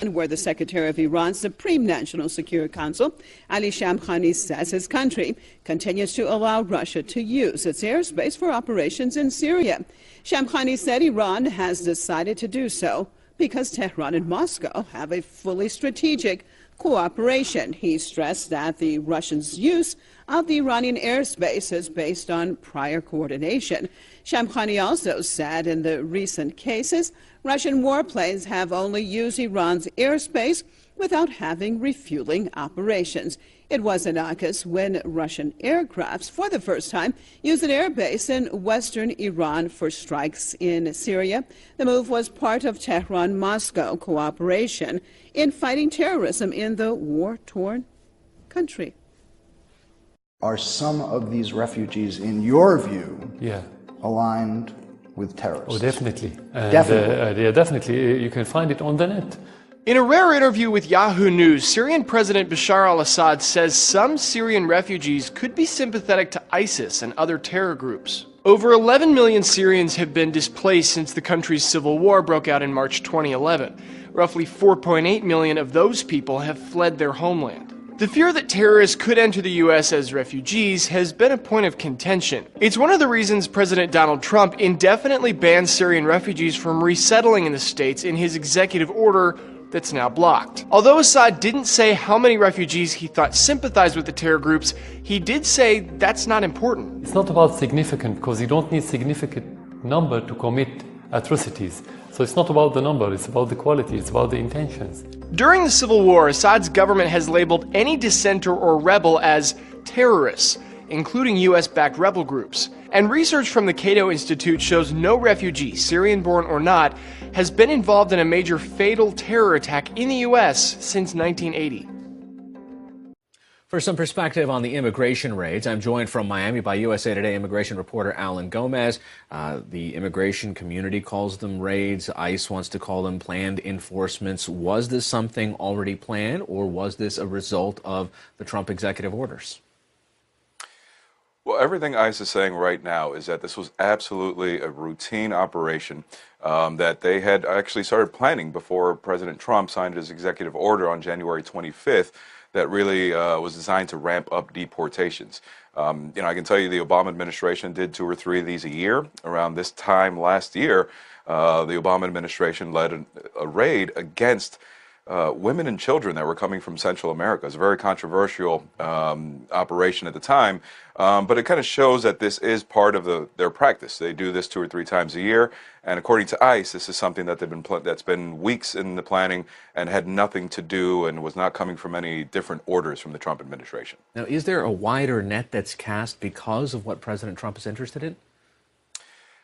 where the Secretary of Iran's Supreme National Security Council, Ali Shamkhani, says his country continues to allow Russia to use its airspace for operations in Syria. Shamkhani said Iran has decided to do so because Tehran and Moscow have a fully strategic cooperation. He stressed that the Russians' use of the Iranian airspace is based on prior coordination. Shamkhani also said in the recent cases, Russian warplanes have only used Iran's airspace without having refueling operations. It was in August when Russian aircrafts, for the first time, used an airbase in western Iran for strikes in Syria. The move was part of Tehran-Moscow cooperation in fighting terrorism in the war-torn country. Are some of these refugees, in your view, aligned with terrorists? Oh, definitely. And, definitely. Definitely. You can find it on the net. In a rare interview with Yahoo News, Syrian President Bashar al-Assad says some Syrian refugees could be sympathetic to ISIS and other terror groups. Over 11 million Syrians have been displaced since the country's civil war broke out in March 2011. Roughly 4.8 million of those people have fled their homeland. The fear that terrorists could enter the U.S. as refugees has been a point of contention. It's one of the reasons President Donald Trump indefinitely banned Syrian refugees from resettling in the States in his executive order that's now blocked. Although Assad didn't say how many refugees he thought sympathized with the terror groups, he did say that's not important. It's not about significant, because you don't need significant number to commit atrocities. So it's not about the number, it's about the quality, it's about the intentions. During the Civil War, Assad's government has labeled any dissenter or rebel as terrorists, including US-backed rebel groups. And research from the Cato Institute shows no refugee, Syrian-born or not, has been involved in a major fatal terror attack in the US since 1980. For some perspective on the immigration raids, I'm joined from Miami by USA Today immigration reporter Alan Gomez. The immigration community calls them raids. ICE wants to call them planned enforcements. Was this something already planned, or was this a result of the Trump executive orders? Well, everything ICE is saying right now is that this was absolutely a routine operation that they had actually started planning before President Trump signed his executive order on January 25th that really was designed to ramp up deportations. I can tell you the Obama administration did 2 or 3 of these a year. Around this time last year, the Obama administration led a raid against women and children that were coming from Central America. It was a very controversial operation at the time, but it kind of shows that this is part of their practice. They do this 2 or 3 times a year, and according to ICE, this is something that that's been weeks in the planning and had nothing to do and was not coming from any different orders from the Trump administration. Now, is there a wider net that's cast because of what President Trump is interested in?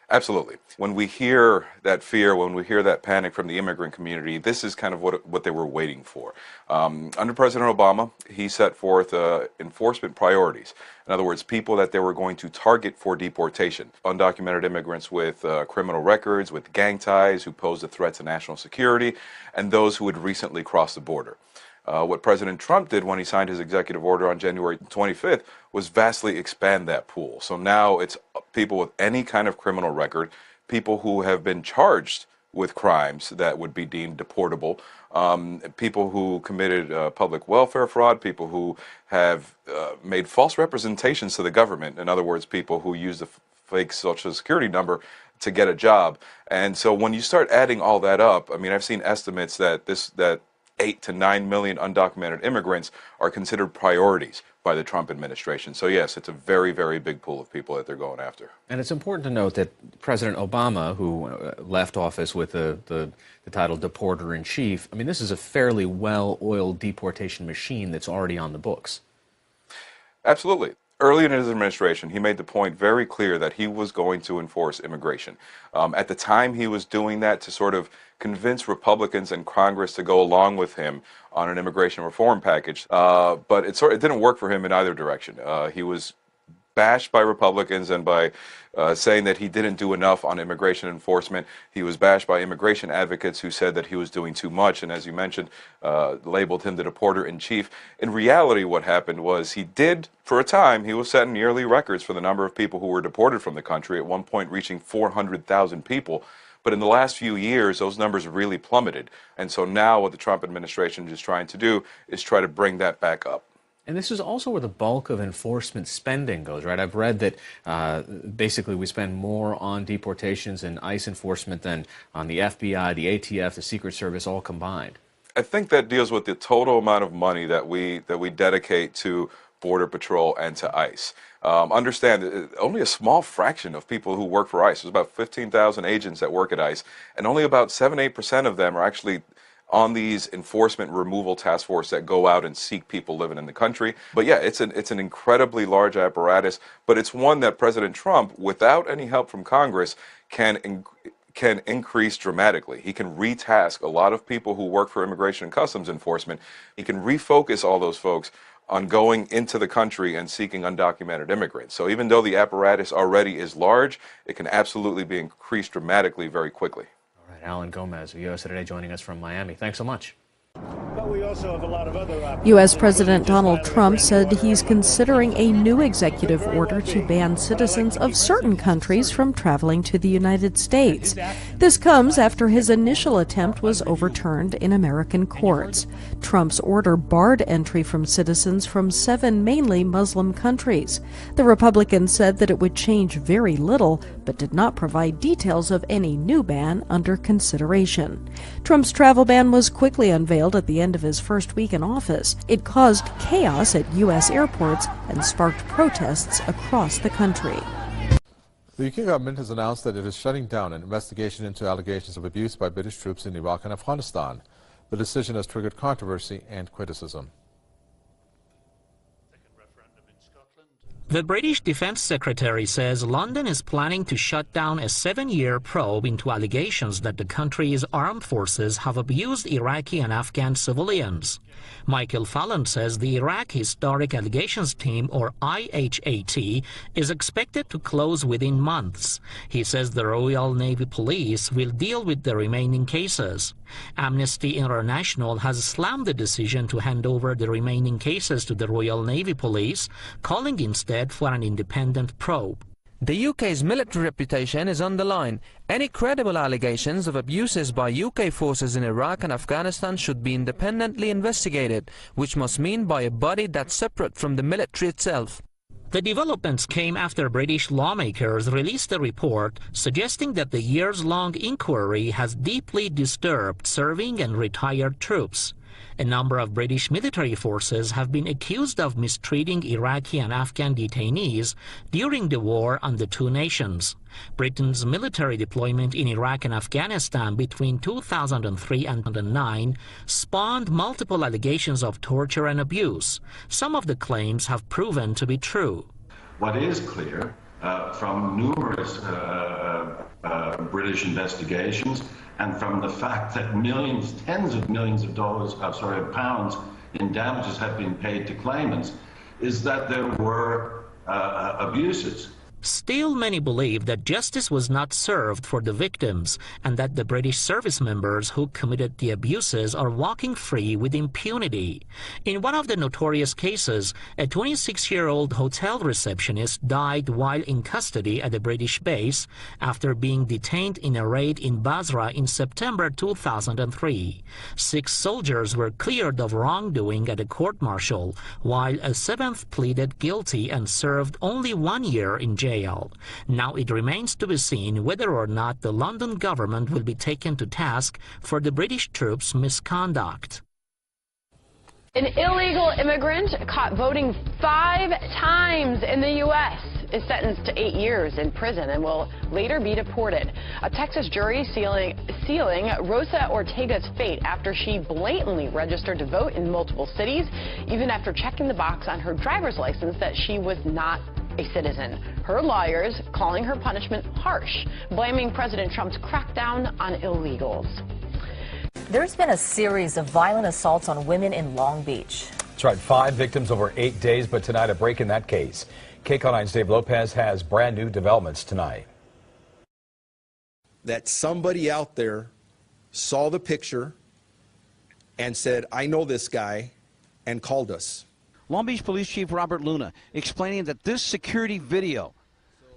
Absolutely. When we hear that fear, when we hear that panic from the immigrant community, this is kind of what they were waiting for. Under President Obama, he set forth enforcement priorities. In other words, people that they were going to target for deportation. Undocumented immigrants with criminal records, with gang ties, who pose a threat to national security, and those who had recently crossed the border. What President Trump did when he signed his executive order on January 25th was vastly expand that pool. So now it's people with any kind of criminal record, people who have been charged with crimes that would be deemed deportable, people who committed public welfare fraud, people who have made false representations to the government. In other words, people who use the fake Social Security number to get a job. And so when you start adding all that up, I mean, I've seen estimates that 8 to 9 million undocumented immigrants are considered priorities by the Trump administration. So yes, it's a very, very big pool of people that they're going after. And it's important to note that President Obama, who left office with the title Deporter-in-Chief, I mean, this is a fairly well-oiled deportation machine that's already on the books. Absolutely. Early in his administration, he made the point very clear that he was going to enforce immigration. At the time, he was doing that to sort of convince Republicans in Congress to go along with him on an immigration reform package. But it didn't work for him in either direction. He was bashed by Republicans and by saying that he didn't do enough on immigration enforcement. He was bashed by immigration advocates who said that he was doing too much, and as you mentioned, labeled him the deporter-in-chief. In reality, what happened was he did, for a time, he was setting yearly records for the number of people who were deported from the country, at one point reaching 400,000 people. But in the last few years, those numbers really plummeted. And so now what the Trump administration is trying to do is try to bring that back up. And this is also where the bulk of enforcement spending goes, right? I've read that basically we spend more on deportations and ICE enforcement than on the FBI, the ATF, the Secret Service all combined. I think that deals with the total amount of money that we dedicate to Border Patrol and to ICE. Understand, only a small fraction of people who work for ICE. There's about 15,000 agents that work at ICE, and only about 7-8% of them are actually on these enforcement removal task force that go out and seek people living in the country. But yeah, it's an incredibly large apparatus, but it's one that President Trump, without any help from Congress, can increase dramatically. He can retask a lot of people who work for Immigration and Customs Enforcement. He can refocus all those folks on going into the country and seeking undocumented immigrants. So even though the apparatus already is large, it can absolutely be increased dramatically very quickly. All right, Alan Gomez of USA Today joining us from Miami. Thanks so much. But we also have a lot of other options. U.S. President Donald Trump said he's considering a new executive order to ban citizens of certain countries from traveling to the United States. This comes after his initial attempt was overturned in American courts. Trump's order barred entry from citizens from 7 mainly Muslim countries. The Republicans said that it would change very little, but did not provide details of any new ban under consideration. Trump's travel ban was quickly unveiled at the end of his first week in office. It caused chaos at U.S. airports and sparked protests across the country. The UK government has announced that it is shutting down an investigation into allegations of abuse by British troops in Iraq and Afghanistan. The decision has triggered controversy and criticism. The British Defence Secretary says London is planning to shut down a 7-year probe into allegations that the country's armed forces have abused Iraqi and Afghan civilians. Michael Fallon says the Iraq Historic Allegations Team, or IHAT, is expected to close within months. He says the Royal Navy Police will deal with the remaining cases. Amnesty International has slammed the decision to hand over the remaining cases to the Royal Navy Police, calling instead for an independent probe. The UK's military reputation is on the line. Any credible allegations of abuses by UK forces in Iraq and Afghanistan should be independently investigated, which must mean by a body that's separate from the military itself. The developments came after British lawmakers released a report suggesting that the years-long inquiry has deeply disturbed serving and retired troops. A number of British military forces have been accused of mistreating Iraqi and Afghan detainees during the war on the two nations. Britain's military deployment in Iraq and Afghanistan between 2003 and 2009 spawned multiple allegations of torture and abuse. Some of the claims have proven to be true. What is clear from numerous British investigations and from the fact that millions, tens of millions of pounds in damages have been paid to claimants, is that there were abuses. Still, many believe that justice was not served for the victims and that the British service members who committed the abuses are walking free with impunity. In one of the notorious cases, a 26-year-old hotel receptionist died while in custody at a British base after being detained in a raid in Basra in September 2003. 6 soldiers were cleared of wrongdoing at a court-martial, while a 7th pleaded guilty and served only 1 year in jail. Now it remains to be seen whether or not the London government will be taken to task for the British troops' misconduct. An illegal immigrant caught voting 5 times in the U.S. is sentenced to 8 years in prison and will later be deported. A Texas jury sealing Rosa Ortega's fate after she blatantly registered to vote in multiple cities, even after checking the box on her driver's license that she was not a citizen. Her lawyers calling her punishment harsh, blaming President Trump's crackdown on illegals. There's been a series of violent assaults on women in Long Beach. That's right, 5 victims over 8 days, but tonight a break in that case. KCAL9's Dave Lopez has brand new developments tonight. That somebody out there saw the picture and said, I know this guy, and called us. Long Beach Police Chief Robert Luna explaining that this security video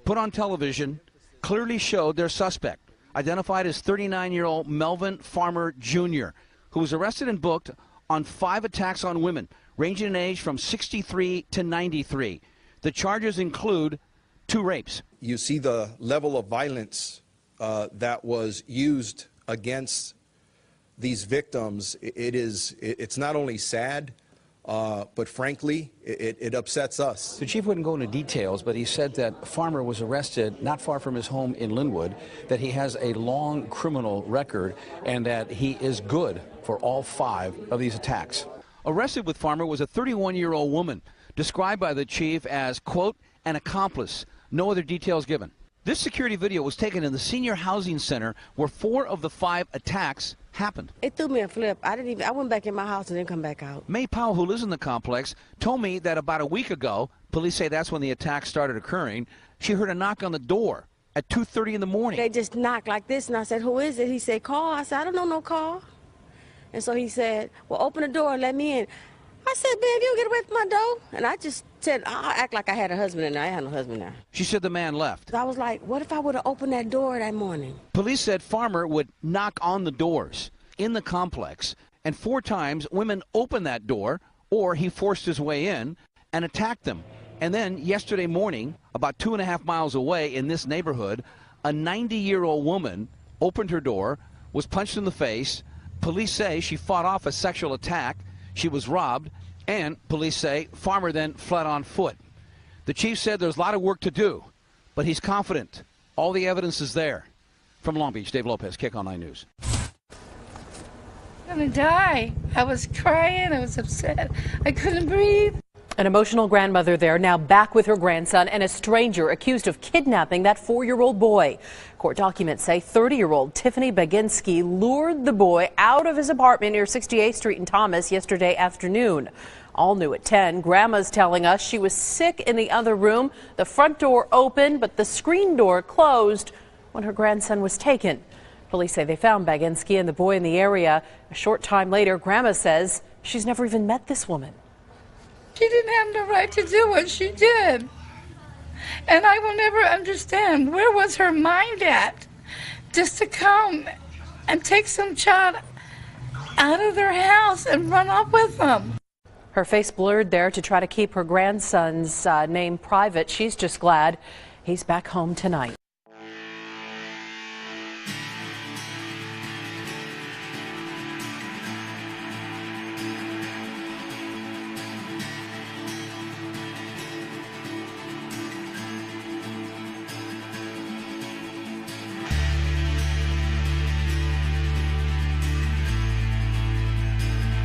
put on television clearly showed their suspect. identified as 39-year-old Melvin Farmer Jr., who was arrested and booked on 5 attacks on women, ranging in age from 63 to 93. The charges include 2 rapes. You see the level of violence that was used against these victims. It's not only sad, but frankly, it upsets us. The chief wouldn't go into details, but he said that Farmer was arrested not far from his home in Linwood, that he has a long criminal record, and that he is good for all 5 of these attacks. Arrested with Farmer was a 31-year-old woman, described by the chief as, quote, an accomplice. No other details given. This security video was taken in the senior housing center where 4 of the 5 attacks happened. It threw me a flip. I went back in my house and didn't come back out. May Powell, who lives in the complex, told me that about a week ago, police say that's when the attacks started occurring, she heard a knock on the door at 2:30 in the morning. They just knocked like this, and I said, who is it? He said, call. I said, I don't know no call. And so he said, well, open the door and let me in. I said, babe, you get away from my door. And I just said, I'll act like I had a husband in there. I had no husband there. She said the man left. I was like, what if I would have opened that door that morning? Police said Farmer would knock on the doors in the complex, and 4 times women opened that door, or he forced his way in and attacked them. And then yesterday morning, about 2.5 miles away in this neighborhood, a 90-year-old woman opened her door, was punched in the face. Police say she fought off a sexual attack. She was robbed, and police say Farmer then fled on foot. The chief said there's a lot of work to do, but he's confident. All the evidence is there. From Long Beach, Dave Lopez, Kick on 9 News. I'm gonna die. I was crying. I was upset. I couldn't breathe. An emotional grandmother there, now back with her grandson, and a stranger accused of kidnapping that 4-year-old boy. Court documents say 30-year-old Tiffany Baginski lured the boy out of his apartment near 68th Street in Thomas yesterday afternoon. All new at 10, Grandma's telling us she was sick in the other room. The front door opened, but the screen door closed when her grandson was taken. Police say they found Baginski and the boy in the area. A short time later, Grandma says she's never even met this woman. She didn't have the right to do what she did. And I will never understand, where was her mind at just to come and take some child out of their house and run off with them? Her face blurred there to try to keep her grandson's name private. She's just glad he's back home tonight.